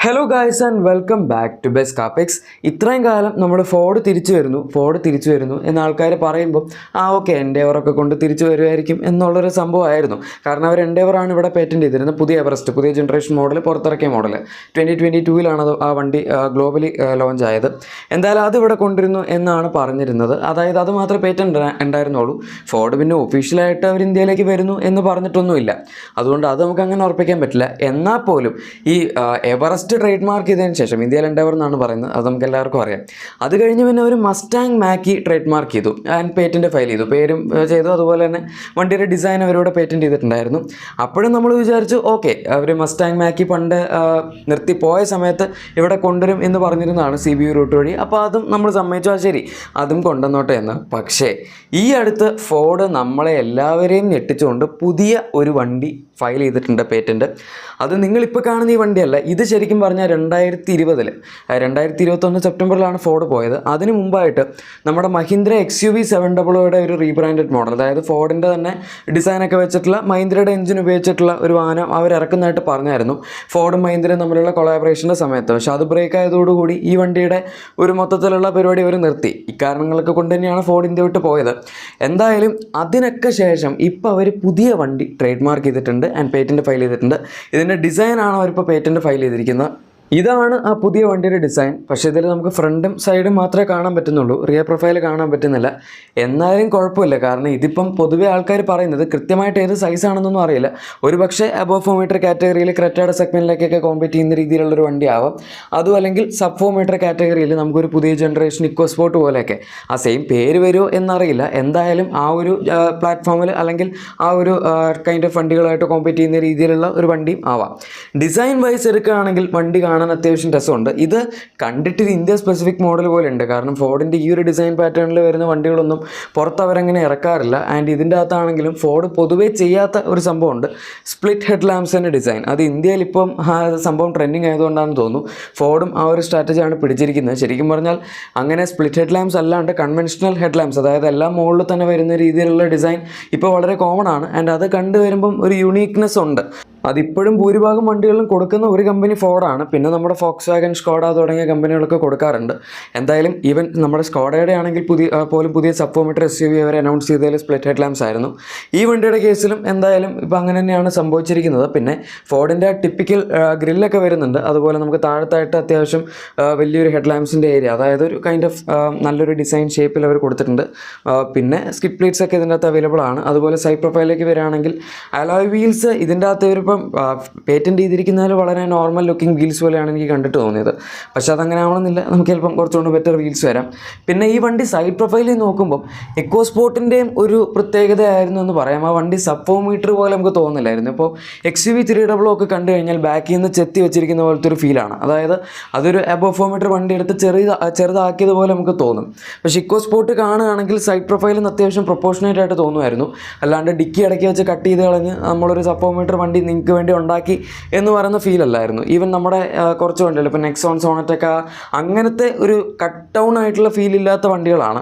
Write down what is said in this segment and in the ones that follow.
Hello guys and welcome back to best കാപ്പിക്സ്. ഇത്രയും കാലം നമ്മൾ ഫോർഡ് തിരിച്ചു വരുന്നു എന്ന ആൾക്കാർ പറയുമ്പോൾ ഓക്കെ എൻഡേവറൊക്കെ കൊണ്ട് തിരിച്ചു വരുമായിരിക്കും എന്നുള്ളൊരു സംഭവമായിരുന്നു. കാരണം അവർ എൻഡേവറാണ് ഇവിടെ പേറ്റൻറ്റ് ചെയ്തിരുന്നത്. പുതിയ എവറസ്റ്റ് പുതിയ ജനറേഷൻ മോഡൽ പുറത്തിറക്കിയ മോഡൽ 2022 ആ വണ്ടി ഗ്ലോബലി ലോഞ്ച് ആയത്. എന്തായാലും അത് ഇവിടെ കൊണ്ടിരുന്നു എന്നാണ് പറഞ്ഞിരുന്നത്. അതായത് അത് മാത്രമേ പേറ്റൻറ്റ് ഉണ്ടായിരുന്നുള്ളൂ. ഫോർഡ് പിന്നെ ഒഫീഷ്യലായിട്ട് അവർ ഇന്ത്യയിലേക്ക് വരുന്നു എന്ന് പറഞ്ഞിട്ടൊന്നുമില്ല. അതുകൊണ്ട് അത് നമുക്ക് അങ്ങനെ ഉറപ്പിക്കാൻ പറ്റില്ല. എന്നാൽ പോലും ഈ എവറസ്റ്റ് ട്രേഡ് മാർക്ക് ചെയ്തതിന് ശേഷം ഇന്ത്യയിൽ എൻഡേവർ എന്നാണ് പറയുന്നത്, അത് നമുക്ക് എല്ലാവർക്കും അറിയാം. അത് കഴിഞ്ഞ് പിന്നെ ഒരു മസ്റ്റാങ് മാക്കി ട്രേഡ് മാർക്ക് ചെയ്തു ആൻഡ് പേറ്റൻറ്റ് ഫയൽ ചെയ്തു, പേരും ചെയ്തു. അതുപോലെ തന്നെ വണ്ടിയുടെ ഡിസൈൻ അവരോട് പേറ്റൻറ്റ് ചെയ്തിട്ടുണ്ടായിരുന്നു. അപ്പോഴും നമ്മൾ വിചാരിച്ചു ഓക്കെ അവർ മസ്റ്റാങ് മാക്കി പണ്ട് നിർത്തിപ്പോയ സമയത്ത് ഇവിടെ കൊണ്ടുവരും എന്ന് പറഞ്ഞിരുന്നതാണ് CBU റൂട്ട് വഴി. അപ്പോൾ അതും നമ്മൾ സമ്മതിച്ചു, ശരി അതും കൊണ്ടുവന്നോട്ടെ എന്ന്. പക്ഷേ ഈ അടുത്ത് ഫോർഡ് നമ്മളെ എല്ലാവരെയും ഞെട്ടിച്ചുകൊണ്ട് പുതിയ ഒരു വണ്ടി ഫയൽ ചെയ്തിട്ടുണ്ട് പേറ്റൻറ്റ്. അത് നിങ്ങളിപ്പോൾ കാണുന്ന ഈ വണ്ടിയല്ല, ഇത് ശരിക്കും പറഞ്ഞാൽ 2021 സെപ്റ്റംബറിലാണ് ഫോർഡ് പോയത്. അതിന് മുമ്പായിട്ട് നമ്മുടെ മഹീന്ദ്ര XUV 700 ഒരു റീബ്രാൻഡഡ് മോഡൽ, അതായത് ഫോർഡിൻ്റെ തന്നെ ഡിസൈനൊക്കെ വെച്ചിട്ടുള്ള മഹീന്ദ്രയുടെ എഞ്ചിൻ ഉപയോഗിച്ചിട്ടുള്ള ഒരു വാഹനം അവർ ഇറക്കുന്നതായിട്ട് പറഞ്ഞായിരുന്നു ഫോർഡും മഹീന്ദ്രയും തമ്മിലുള്ള കൊളാബറേഷൻ്റെ സമയത്ത്. പക്ഷേ അത് ബ്രേക്ക് ആയതോടുകൂടി ഈ വണ്ടിയുടെ ഒരു മൊത്തത്തിലുള്ള പരിപാടി അവർ നിർത്തി. ഇക്കാരണങ്ങളൊക്കെ കൊണ്ട് തന്നെയാണ് ഫോർഡ് ഇന്ത്യ വിട്ട് പോയത്. എന്തായാലും അതിനൊക്കെ ശേഷം ഇപ്പോൾ അവർ പുതിയ വണ്ടി ട്രേഡ് മാർക്ക് ചെയ്തിട്ടുണ്ട് ആൻഡ് പേറ്റൻറ്റ് ഫയൽ ചെയ്തിട്ടുണ്ട്. ഇതിൻ്റെ ഡിസൈനാണ് അവരിപ്പോൾ പേറ്റൻറ്റ് ഫയൽ ചെയ്തിരിക്കുന്നത്. ഇതാണ് ആ പുതിയ വണ്ടിയുടെ ഡിസൈൻ. പക്ഷേ ഇതിൽ നമുക്ക് ഫ്രണ്ടും സൈഡും മാത്രമേ കാണാൻ പറ്റുന്നുള്ളൂ, റിയർ പ്രൊഫൈൽ കാണാൻ പറ്റുന്നില്ല. എന്നാലും കുഴപ്പമില്ല, കാരണം ഇതിപ്പം പൊതുവെ ആൾക്കാർ പറയുന്നത് കൃത്യമായിട്ട് ഏത് സൈസാണെന്നൊന്നും അറിയില്ല. ഒരു പക്ഷേ അബോവ് 4 മീറ്റർ കാറ്റഗറിയിൽ ക്രെറ്റയുടെ സെഗ്മെൻറ്റിലേക്കൊക്കെ കോമ്പീറ്റ് ചെയ്യുന്ന രീതിയിലുള്ളൊരു വണ്ടി ആവാം. അതും അല്ലെങ്കിൽ സബ് 4 മീറ്റർ കാറ്റഗറിയിൽ നമുക്കൊരു പുതിയ ജനറേഷൻ ഇക്കോ സ്പോർട്ട് പോലെയൊക്കെ ആ സെയിം പേര് വരുമോ എന്നറിയില്ല. എന്തായാലും ആ ഒരു പ്ലാറ്റ്ഫോമിൽ അല്ലെങ്കിൽ ആ ഒരു കൈൻഡ് ഓഫ് വണ്ടികളായിട്ട് കോമ്പീറ്റ് ചെയ്യുന്ന രീതിയിലുള്ള ഒരു വണ്ടിയും ആവാം. ഡിസൈൻ വൈസ് എടുക്കുകയാണെങ്കിൽ വണ്ടി കാണാൻ അത്യാവശ്യം രസമുണ്ട്. ഇത് കണ്ടിട്ട് ഇന്ത്യ സ്പെസിഫിക് മോഡൽ പോലെ ഉണ്ട്. കാരണം ഫോർഡിൻ്റെ ഈ ഒരു ഡിസൈൻ പാറ്റേണിൽ വരുന്ന വണ്ടികളൊന്നും പുറത്ത് അവരങ്ങനെ ഇറക്കാറില്ല. ആൻഡ് ഇതിൻ്റെ അകത്താണെങ്കിലും ഫോർഡ് പൊതുവേ ചെയ്യാത്ത ഒരു സംഭവമുണ്ട്, സ്പ്ലിറ്റ് ഹെഡ് ലാംപ്സിൻ്റെ ഡിസൈൻ. അത് ഇന്ത്യയിൽ ഇപ്പം സംഭവം ട്രെൻഡിങ് ആയതുകൊണ്ടാണെന്ന് തോന്നുന്നു ഫോർഡും ആ ഒരു സ്ട്രാറ്റജിയാണ് പിടിച്ചിരിക്കുന്നത്. ശരിക്കും പറഞ്ഞാൽ അങ്ങനെ സ്പ്ലിറ്റ് ഹെഡ് ലാംപ്സ് അല്ലാണ്ട് കൺവെൻഷണൽ ഹെഡ് ലാംപ്സ്, അതായത് എല്ലാം മുകളിൽ തന്നെ വരുന്ന രീതിയിലുള്ള ഡിസൈൻ ഇപ്പോൾ വളരെ കോമൺ ആണ്. ആൻഡ് അത് കണ്ടുവരുമ്പം ഒരു യുണീക്നെസ് ഉണ്ട്. അതിപ്പോഴും ഭൂരിഭാഗം വണ്ടികളിലും കൊടുക്കുന്ന ഒരു കമ്പനി ഫോർഡാണ്. പിന്നെ നമ്മുടെ ഫോക്സ് വാഗൻ, സ്കോഡ തുടങ്ങിയ കമ്പനികളൊക്കെ കൊടുക്കാറുണ്ട്. എന്തായാലും ഈവൻ നമ്മുടെ സ്കോഡയുടെ ആണെങ്കിൽ പുതിയ സബ് 4 മീറ്റർ SUV അവർ അനൗൺസ് ചെയ്തതിൽ സ്പ്ലിറ്റ് ഹെഡ് ലാംപ്സ് ആയിരുന്നു. ഈ വണ്ടിയുടെ കേസിലും എന്തായാലും ഇപ്പോൾ അങ്ങനെ തന്നെയാണ് സംഭവിച്ചിരിക്കുന്നത്. പിന്നെ ഫോർഡിൻ്റെ ടിപ്പിക്കൽ ഗ്രില്ലൊക്കെ വരുന്നുണ്ട്. അതുപോലെ നമുക്ക് താഴത്തായിട്ട് അത്യാവശ്യം വലിയൊരു ഹെഡ് ലാംപ്സിൻ്റെ ഏരിയ, അതായത് ഒരു കൈൻഡ് ഓഫ് നല്ലൊരു ഡിസൈൻ ഷേപ്പിൽ അവർ കൊടുത്തിട്ടുണ്ട്. പിന്നെ സ്കിഡ് പ്ലേറ്റ്സ് ഒക്കെ ഇതിൻ്റെ അകത്ത് അവൈലബിൾ ആണ്. അതുപോലെ സൈഡ് പ്രൊഫൈലിലേക്ക് വരികയാണെങ്കിൽ അലോയ് വീൽസ് ഇതിൻ്റെ അകത്ത് ഇപ്പം പേറ്റൻറ്റ് ചെയ്തിരിക്കുന്നതിൽ വളരെ നോർമൽ ലുക്കിംഗ് വീൽസ് പോലെയാണ് എനിക്ക് കണ്ടിട്ട് തോന്നിയത്. പക്ഷേ അതങ്ങനെ ആവണമെന്നില്ല, നമുക്ക് ചിലപ്പം കുറച്ചുകൊണ്ട് ബെറ്റർ വീൽസ് വരാം. പിന്നെ ഈ വണ്ടി സൈഡ് പ്രൊഫൈലിൽ നോക്കുമ്പം എക്കോ സ്പോർട്ടിൻ്റെയും ഒരു പ്രത്യേകതയായിരുന്നു എന്ന് പറയാം. ആ വണ്ടി സബ് 4 മീറ്റർ പോലെ നമുക്ക് തോന്നില്ലായിരുന്നു. ഇപ്പോൾ XUV 300 ഒക്കെ കണ്ടു കഴിഞ്ഞാൽ ബാക്കിൽ നിന്ന് ചെത്തി വെച്ചിരിക്കുന്ന പോലത്തെ ഒരു ഫീലാണ്. അതായത് അതൊരു അബോവ് 4 മീറ്റർ വണ്ടി എടുത്ത് ചെറുതാക്കിയതുപോലെ നമുക്ക് തോന്നും. പക്ഷേ ഇക്കോ സ്പോർട്ട് കാണുകയാണെങ്കിൽ സൈഡ് പ്രൊഫൈലിൽ നിന്ന് അത്യാവശ്യം പ്രൊപ്പോർഷനേറ്റ് ആയിട്ട് തോന്നുമായിരുന്നു. അല്ലാണ്ട് ഡിക്കി ഇടയ്ക്ക് വെച്ച് കട്ട് ചെയ്ത് കളഞ്ഞ് നമ്മളൊരു സബ് 4 മീറ്റർ വണ്ടി നിങ്ങൾക്ക് വേണ്ടി ഉണ്ടാക്കി എന്ന് പറയുന്ന ഫീൽ അല്ലായിരുന്നു. ഈവൻ നമ്മുടെ കുറച്ച് വണ്ടികൾ ഇപ്പോൾ നെക്സോൺ, സോണറ്റൊക്കെ അങ്ങനത്തെ ഒരു കട്ട് ഡൗൺ ആയിട്ടുള്ള ഫീൽ ഇല്ലാത്ത വണ്ടികളാണ്.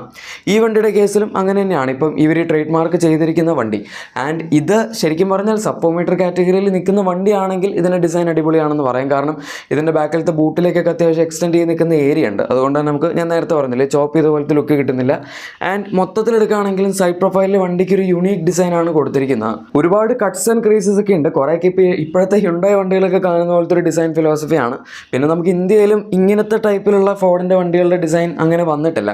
ഈ വണ്ടിയുടെ കേസിലും അങ്ങനെ തന്നെയാണ് ഇപ്പം ഇവർ ട്രേഡ് മാർക്ക് ചെയ്തിരിക്കുന്ന വണ്ടി. ആൻഡ് ഇത് ശരിക്കും പറഞ്ഞാൽ സബ് 4 മീറ്റർ കാറ്റഗറിയിൽ നിൽക്കുന്ന വണ്ടിയാണെങ്കിൽ ഇതിൻ്റെ ഡിസൈൻ അടിപൊളിയാണെന്ന് പറയും. കാരണം ഇതിൻ്റെ ബാക്കിലത്തെ ബൂട്ടിലേക്കൊക്കെ അത്യാവശ്യം എക്സ്റ്റെൻഡ് ചെയ്ത് നിൽക്കുന്ന ഏരിയ ഉണ്ട്. അതുകൊണ്ട് തന്നെ നമുക്ക്, ഞാൻ നേരത്തെ പറഞ്ഞില്ലേ, ചോപ്പ് ചെയ്ത പോലത്തെ ലുക്ക് കിട്ടുന്നില്ല. ആൻഡ് മൊത്തത്തിലെടുക്കുകയാണെങ്കിലും സൈഡ് പ്രൊഫൈലിൽ വണ്ടിക്ക് ഒരു യുണീക്ക് ഡിസൈനാണ് കൊടുത്തിരിക്കുന്നത്. ഒരുപാട് കട്ട്സ് ആൻഡ് ക്രീസസ് ഒക്കെ ഉണ്ട്. കുറേയൊക്കെ ഇപ്പോൾ ഇപ്പോഴത്തെ ഹ്യുണ്ടായി വണ്ടികളൊക്കെ കാണുന്ന പോലത്തെ ഒരു ഡിസൈൻ ഫിലോസഫിയാണ്. പിന്നെ നമുക്ക് ഇന്ത്യയിലും ഇങ്ങനത്തെ ടൈപ്പിലുള്ള ഫോർഡിൻ്റെ വണ്ടികളുടെ ഡിസൈൻ അങ്ങനെ വന്നിട്ടില്ല.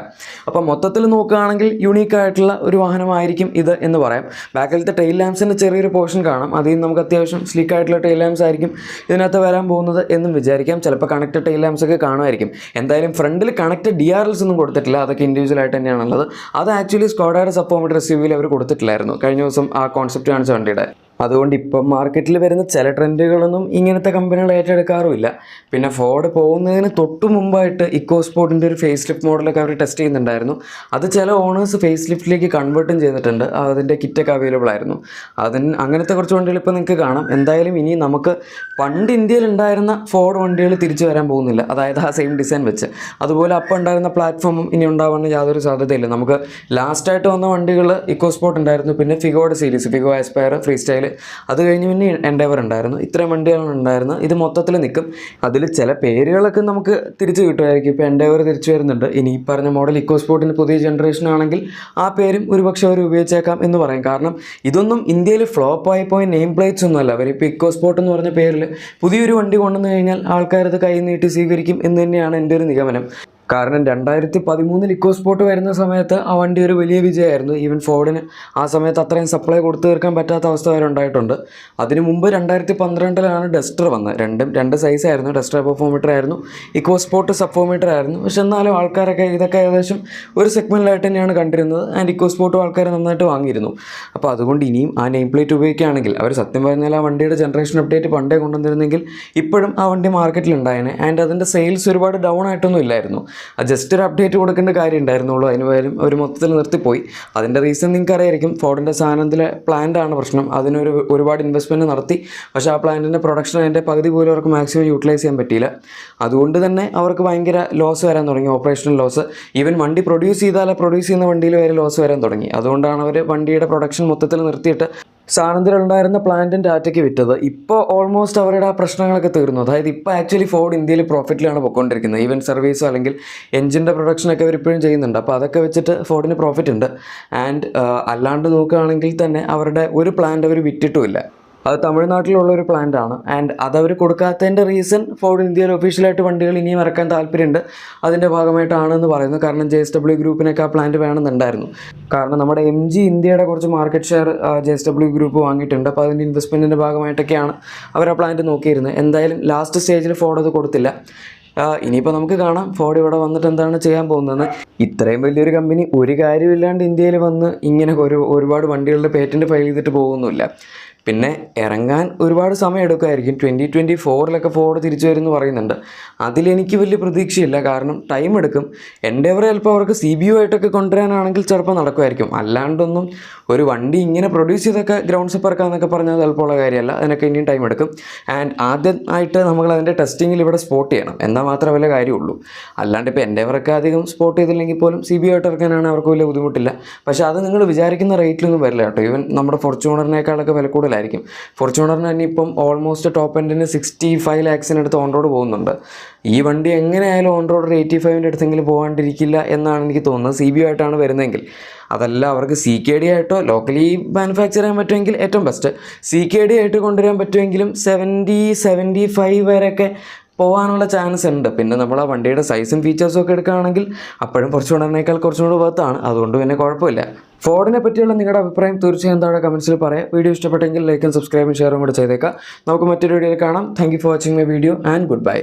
അപ്പോൾ മൊത്തത്തിൽ നോക്കുകയാണെങ്കിൽ യുണീക്കായിട്ടുള്ള ഒരു വാഹനമായിരിക്കും ഇത് എന്ന് പറയാം. ബാക്കിലത്തെ ടെയിൽ ലാംപ്സിൻ്റെ ചെറിയൊരു പോർഷൻ കാണാം. അതിൽ നിന്ന് നമുക്ക് അത്യാവശ്യം സ്ലീക്ക് ആയിട്ടുള്ള ടെയിൽ ലാംപ്സ് ആയിരിക്കും ഇതിനകത്ത് വരാൻ പോകുന്നത് എന്നും വിചാരിക്കാം. ചിലപ്പോൾ കണക്റ്റഡ് ടെയിൽ ലാംപ്സ് ഒക്കെ കാണുമായിരിക്കും. എന്തായാലും ഫ്രണ്ടിൽ കണക്റ്റഡ് DRLs ഒന്നും കൊടുത്തിട്ടില്ല. അതൊക്കെ ഇൻഡിവിജ്വൽ ആയിട്ട് തന്നെയാണുള്ളത്. അത് ആക്ച്വലി സ്കോഡയുടെ സബ് 4 മീറ്റർ SUV അവർ കൊടുത്തിട്ടില്ലായിരുന്നു കഴിഞ്ഞ ദിവസം ആ കോൺസെപ്റ്റ് കാണിച്ച വണ്ടിയുടെ. അതുകൊണ്ട് ഇപ്പം മാർക്കറ്റിൽ വരുന്ന ചില ട്രെൻഡുകളൊന്നും ഇങ്ങനത്തെ കമ്പനികൾ ഏറ്റെടുക്കാറുമില്ല. പിന്നെ ഫോർഡ് പോകുന്നതിന് തൊട്ട് മുമ്പായിട്ട് ഇക്കോ സ്പോർട്ടിൻ്റെ ഒരു ഫേസ് ലിഫ്റ്റ് മോഡലൊക്കെ അവർ ടെസ്റ്റ് ചെയ്യുന്നുണ്ടായിരുന്നു. അത് ചില ഓണേഴ്സ് ഫേസ് ലിഫ്റ്റിലേക്ക് കൺവേർട്ടും ചെയ്തിട്ടുണ്ട്. അതിൻ്റെ കിറ്റൊക്കെ അവൈലബിൾ ആയിരുന്നു. അങ്ങനത്തെ കുറച്ച് വണ്ടികൾ ഇപ്പോൾ നിങ്ങൾക്ക് കാണാം. എന്തായാലും ഇനി നമുക്ക് പണ്ട് ഇന്ത്യയിൽ ഉണ്ടായിരുന്ന ഫോർഡ് വണ്ടികൾ തിരിച്ചു വരാൻ പോകുന്നില്ല, അതായത് ആ സെയിം ഡിസൈൻ വെച്ച്. അതുപോലെ അപ്പം ഉണ്ടായിരുന്ന പ്ലാറ്റ്ഫോമും ഇനി ഉണ്ടാവാൻ യാതൊരു സാധ്യതയില്ല. നമുക്ക് ലാസ്റ്റായിട്ട് വന്ന വണ്ടികൾ ഇക്കോ സ്പോർട്ട് ഉണ്ടായിരുന്നു, പിന്നെ ഫിഗോയുടെ series, Figo Aspire, Freestyle, അത് കഴിഞ്ഞ് പിന്നെ എൻഡേവർ ഉണ്ടായിരുന്നു. ഇത്രയും വണ്ടികളാണ് ഉണ്ടായിരുന്നത്. ഇത് മൊത്തത്തിൽ നിൽക്കും. അതിൽ ചില പേരുകളൊക്കെ നമുക്ക് തിരിച്ച് കിട്ടുമായിരിക്കും. ഇപ്പോൾ എൻഡേവർ തിരിച്ചു വരുന്നുണ്ട്. ഇനി ഈ പറഞ്ഞ മോഡൽ ഇക്കോ സ്പോർട്ടിൻ്റെ പുതിയ ജനറേഷൻ ആണെങ്കിൽ ആ പേരും ഒരുപക്ഷെ അവർ ഉപയോഗിച്ചേക്കാം എന്ന് പറയും. കാരണം ഇതൊന്നും ഇന്ത്യയിൽ ഫ്ലോപ്പായി പോയ നെയിം പ്ലേറ്റ്സ് ഒന്നുമല്ല. അവരിപ്പോൾ ഇക്കോ സ്പോർട്ട് എന്ന് പറഞ്ഞ പേരിൽ പുതിയൊരു വണ്ടി കൊണ്ടുവന്നു കഴിഞ്ഞാൽ ആൾക്കാരത് കൈ നീട്ടി സ്വീകരിക്കും എന്ന് തന്നെയാണ് എൻ്റെ ഒരു നിഗമനം. കാരണം 2013 ഇക്കോ സ്പോർട്ട് വരുന്ന സമയത്ത് ആ വണ്ടി ഒരു വലിയ വിജയമായിരുന്നു. ഈവൻ ഫോർഡിന് ആ സമയത്ത് അത്രയും സപ്ലൈ കൊടുത്തു തീർക്കാൻ പറ്റാത്ത അവസ്ഥ വരെ ഉണ്ടായിട്ടുണ്ട്. അതിനു മുമ്പ് 2012 ഡസ്റ്റർ വന്നത്. രണ്ട് സൈസായിരുന്നു. ഡസ്റ്റർ പെർഫോമീറ്റർ ആയിരുന്നു, ഇക്കോ സ്പോർട്ട് സബ്ഫോമീറ്റർ ആയിരുന്നു. പക്ഷെ എന്നാലും ആൾക്കാരൊക്കെ ഇതൊക്കെ ഏകദേശം ഒരു സെഗ്മെൻറ്റിലായിട്ട് തന്നെയാണ് കണ്ടിരുന്നത്. ആൻഡ് ഇക്കോ സ്പോർട്ട് ആൾക്കാർ നന്നായിട്ട് വാങ്ങിയിരുന്നു. അപ്പോൾ അതുകൊണ്ട് ഇനിയും ആ നെയിം പ്ലേറ്റ് ഉപയോഗിക്കുകയാണെങ്കിൽ അവർ സത്യം പറഞ്ഞാൽ ആ വണ്ടിയുടെ ജനറേഷൻ അപ്ഡേറ്റ് പണ്ടേ കൊണ്ടുവന്നിരുന്നെങ്കിൽ ഇപ്പോഴും ആ വണ്ടി മാർക്കറ്റിലുണ്ടായേനെ. ആൻഡ് അതിൻ്റെ സെയിൽസ് ഒരുപാട് ഡൗൺ ആയിട്ടൊന്നും ഇല്ലായിരുന്നു. ജസ്റ്റ് ഒരു അപ്ഡേറ്റ് കൊടുക്കേണ്ട കാര്യം ഉണ്ടായിരുന്നുള്ളൂ. അതിന് പകരം ഒരു മൊത്തത്തിൽ നിർത്തിപ്പോയി. അതിൻ്റെ റീസൺ നിങ്ങൾക്ക് അറിയായിരിക്കും. ഫോർഡിൻ്റെ സാധനത്തിലെ പ്ലാന്റാണ് പ്രശ്നം. ഒരുപാട് ഇൻവെസ്റ്റ്മെൻറ്റ് നടത്തി. പക്ഷേ ആ പ്ലാന്റിൻ്റെ പ്രൊഡക്ഷൻ അതിൻ്റെ പകുതി പോലും അവർക്ക് മാക്സിമം യൂട്ടിലൈസ് ചെയ്യാൻ പറ്റിയില്ല. അതുകൊണ്ട് തന്നെ അവർക്ക് ഭയങ്കര ലോസ് വരാൻ തുടങ്ങി, ഓപ്പറേഷണൽ ലോസ്. ഈവൻ വണ്ടി പ്രൊഡ്യൂസ് ചെയ്യുന്ന വണ്ടിയിൽ വരെ ലോസ് വരാൻ തുടങ്ങി. അതുകൊണ്ടാണ് അവർ വണ്ടിയുടെ പ്രൊഡക്ഷൻ മൊത്തത്തിൽ നിർത്തിയിട്ട് സാധനത്തിലുണ്ടായിരുന്ന പ്ലാന്റും ടാറ്റയ്ക്ക് വിറ്റത്. ഇപ്പോൾ ഓൾമോസ്റ്റ് അവരുടെ ആ പ്രശ്നങ്ങളൊക്കെ തീർന്നു. അതായത് ഇപ്പോൾ ആക്ച്വലി ഫോർഡ് ഇന്ത്യയിൽ പ്രോഫിറ്റിലാണ് പോയിക്കൊണ്ടിരിക്കുന്നത്. ഈവൻ സർവീസോ അല്ലെങ്കിൽ എഞ്ചിൻ്റെ പ്രൊഡക്ഷനൊക്കെ അവർ ഇപ്പോഴും ചെയ്യുന്നുണ്ട്. അപ്പോൾ അതൊക്കെ വെച്ചിട്ട് ഫോർഡിന് പ്രോഫിറ്റ് ഉണ്ട്. ആൻഡ് അല്ലാണ്ട് നോക്കുകയാണെങ്കിൽ തന്നെ അവരുടെ ഒരു പ്ലാന്റ് അവർ വിറ്റിട്ടുമില്ല. അത് തമിഴ്നാട്ടിലുള്ള ഒരു പ്ലാന്റ് ആണ്. ആൻഡ് അതവർ കൊടുക്കാത്തതിൻ്റെ റീസൺ ഫോർഡ് ഇന്ത്യയിൽ ഒഫീഷ്യലായിട്ട് വണ്ടികൾ ഇനിയും ഇറക്കാൻ താല്പര്യമുണ്ട്, അതിൻ്റെ ഭാഗമായിട്ടാണെന്ന് പറയുന്നു. കാരണം JSW ഗ്രൂപ്പിനൊക്കെ ആ പ്ലാന്റ് വേണമെന്നുണ്ടായിരുന്നു. കാരണം നമ്മുടെ MG ഇന്ത്യയുടെ കുറച്ച് മാർക്കറ്റ് ഷെയർ JSW ഗ്രൂപ്പ് വാങ്ങിയിട്ടുണ്ട്. അപ്പോൾ അതിൻ്റെ ഇൻവെസ്റ്റ്മെൻറ്റിൻ്റെ ഭാഗമായിട്ടൊക്കെയാണ് അവർ ആ പ്ലാന്റ് നോക്കിയിരുന്നത്. എന്തായാലും ലാസ്റ്റ് സ്റ്റേജിൽ ഫോർഡ് അത് കൊടുത്തില്ല. ഇനിയിപ്പോൾ നമുക്ക് കാണാം ഫോർഡ് ഇവിടെ വന്നിട്ട് എന്താണ് ചെയ്യാൻ പോകുന്നതെന്ന്. ഇത്രയും വലിയൊരു കമ്പനി ഒരു കാര്യമില്ലാണ്ട് ഇന്ത്യയിൽ വന്ന് ഇങ്ങനെ ഒരുപാട് വണ്ടികളുടെ പേറ്റൻറ്റ് ഫയൽ ചെയ്തിട്ട് പോകുന്നില്ല. പിന്നെ ഇറങ്ങാൻ ഒരുപാട് സമയം എടുക്കുമായിരിക്കും. 2024 ഫോർഡ് തിരിച്ചു വരുമെന്ന് പറയുന്നുണ്ട്. അതിലെനിക്ക് വലിയ പ്രതീക്ഷയില്ല. കാരണം ടൈം എടുക്കും. എൻഡേവർ ചിലപ്പോൾ അവർക്ക് CBU ആയിട്ടൊക്കെ കൊണ്ടുവരാനാണെങ്കിൽ ചിലപ്പോൾ നടക്കുമായിരിക്കും. അല്ലാണ്ടൊന്നും ഒരു വണ്ടി ഇങ്ങനെ പ്രൊഡ്യൂസ് ചെയ്തൊക്കെ ഗ്രൗണ്ട് സെപ്പ് ഇറക്കാമെന്നൊക്കെ പറഞ്ഞാൽ ചിലപ്പോൾ കാര്യമല്ല. അതിനൊക്കെ ഇനിയും ടൈം എടുക്കും. ആൻഡ് ആദ്യമായിട്ട് നമ്മൾ അതിൻ്റെ ടെസ്റ്റിങ്ങിൽ ഇവിടെ സ്പോട്ട് ചെയ്യണം എന്നാൽ മാത്രമേ വല്ല കാര്യമുള്ളൂ. അല്ലാണ്ട് ഇപ്പോൾ എൻഡേവറൊക്കെ അധികം സ്പോട്ട് ചെയ്തില്ലെങ്കിൽ പോലും CBU ആയിട്ട് ഇറക്കാനാണ് അവർക്ക് വലിയ ബുദ്ധിമുട്ടില്ല. പക്ഷേ അത് നിങ്ങൾ വിചാരിക്കുന്ന റേറ്റിലൊന്നും വരില്ല കേട്ടോ. ഈവൻ നമ്മുടെ ഫോർച്യൂണറിനേക്കാളൊക്കെ വില കൂടുതൽ ആയിരിക്കും. ഫോർച്യൂണറിന് തന്നെ ഇപ്പം ഓൾമോസ്റ്റ് ടോപ്പ് എൻഡിന് 65 lakhs ഓൺ റോഡ് പോകുന്നുണ്ട്. ഈ വണ്ടി എങ്ങനെയായാലും ഓൺ റോഡ് ഒരു 85 അടുത്തെങ്കിലും പോകാണ്ടിരിക്കില്ല എന്നാണ് എനിക്ക് തോന്നുന്നത്. CBU ആയിട്ടാണ് വരുന്നതെങ്കിൽ. അതല്ല അവർക്ക് CKD ആയിട്ടോ ലോക്കലി മാനുഫാക്ചർ ചെയ്യാൻ പറ്റുമെങ്കിൽ ഏറ്റവും ബെസ്റ്റ്. CKD ആയിട്ട് കൊണ്ടുവരാൻ പറ്റുമെങ്കിലും 70-75 വരെയൊക്കെ പോകാനുള്ള ചാൻസ് ഉണ്ട്. പിന്നെ നമ്മൾ ആ വണ്ടിയുടെ സൈസും ഫീച്ചേഴ്സും ഒക്കെ എടുക്കുകയാണെങ്കിൽ അപ്പോഴും കുറച്ചുകൂടെ വർത്താണ്. അതുകൊണ്ട് പിന്നെ കുഴപ്പമില്ല. ഫോർഡിനെ പറ്റിയുള്ള നിങ്ങളുടെ അഭിപ്രായം തീർച്ചയായും താഴെ കമൻസിൽ പറയാം. വീഡിയോ ഇഷ്ടപ്പെട്ടെങ്കിൽ ലൈക്കും സബ്സ്ക്രൈബും ഷെയറും കൂടെ ചെയ്തേക്കാം. നമുക്ക് മറ്റൊരു വീഡിയോയിൽ കാണാം. Thank you for watching my video and good bye.